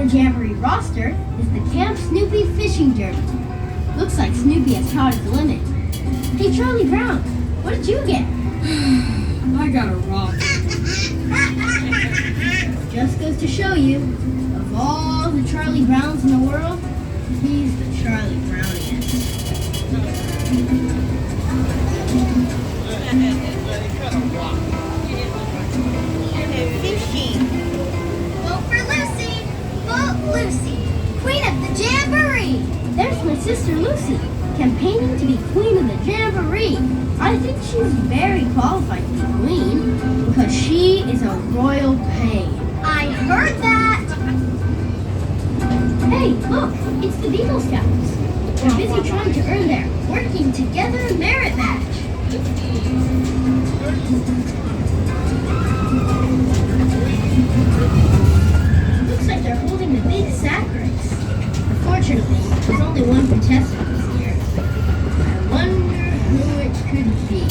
Jamboree roster is the Camp Snoopy Fishing Derby. Looks like Snoopy has caught his limit. Hey Charlie Brown, what did you get? I got a rock. Just goes to show you, of all the Charlie Browns in the world, he's the Charlie Browniest. Fishing. Vote for Lucy. Vote Lucy. Queen of the Jamboree. There's my sister Lucy, campaigning to be Queen of the Jamboree. I think she's very qualified to be Queen, because she is a royal pain. I heard that. Hey, look, it's the Beagle Scouts. They're busy trying to earn their Working Together merit badge. Looks like they're holding the big sack race. Unfortunately, there's only one contestant this year. I wonder who it could be.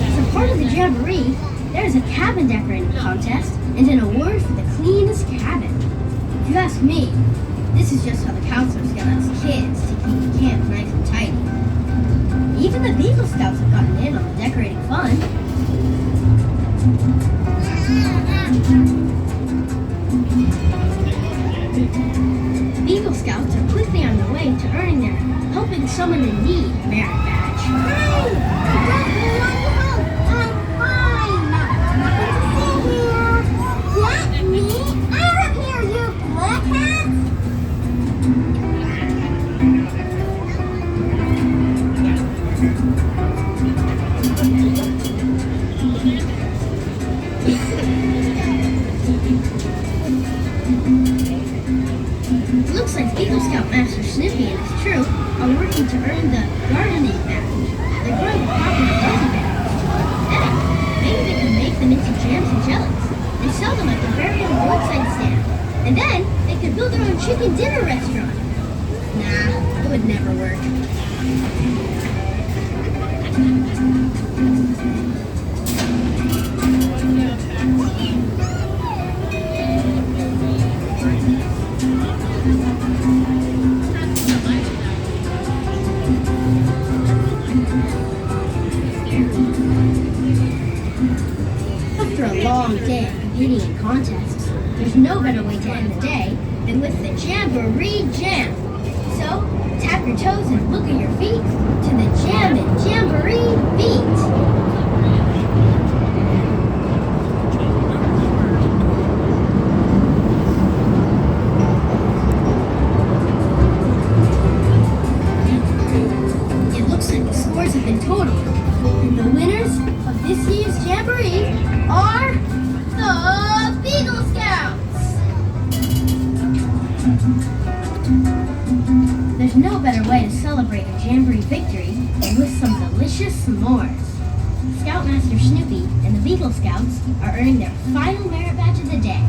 As a part of the Jamboree, there's a cabin decorating contest and an award for the cleanest cabin. If you ask me, this is just how the counselors get us kids to keep the camp nice and tidy. Even the Beagle Scouts have gotten in on the decorating fun. The Beagle Scouts are quickly on their way to earning their Helping Someone in Need merit badge. Hi. I'm fine. Nothing to see here. Let me out of here, you blackheads. Looks like Beagle Scout Master Snoopy and his troop are working to earn the gardening badge. They're growing popular rosy berries. Then, maybe they can make them into jams and jellies. They sell them at their very own roadside stand. And then, they could build their own chicken dinner restaurant. Nah, it would never work. After a long day of competing in contests, there's no better way to end the day than with the Jamboree Jam. So, tap your toes and look at your feet to the Jam and Jamboree beat. It looks like the scores have been totaled, and the winners of this year's Jamboree are the Beagle Scouts! There's no better way to celebrate a Jamboree victory than with some delicious s'mores. Scoutmaster Snoopy and the Beagle Scouts are earning their final merit badge of the day.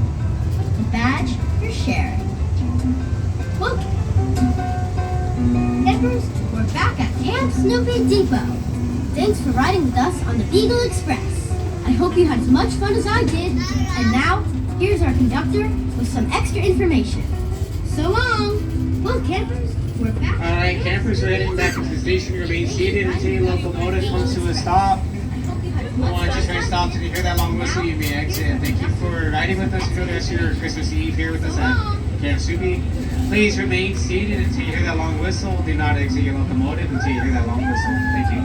The badge for sharing. Look! Campers, we're back at Camp Snoopy Depot. Thanks for riding with us on the Beagle Express. I hope you had as much fun as I did. And now, here's our conductor with some extra information. So long! Well, campers, we're back. All right, campers are heading back into the station. Remain seated until your locomotive comes to a stop. Once you try to stop, if you hear that long whistle, you may exit. Thank you for riding with us. Enjoy the rest of your Christmas Eve here with us at Camp Snoopy. Please remain seated until you hear that long whistle. Do not exit your locomotive until you hear that long whistle. Thank you.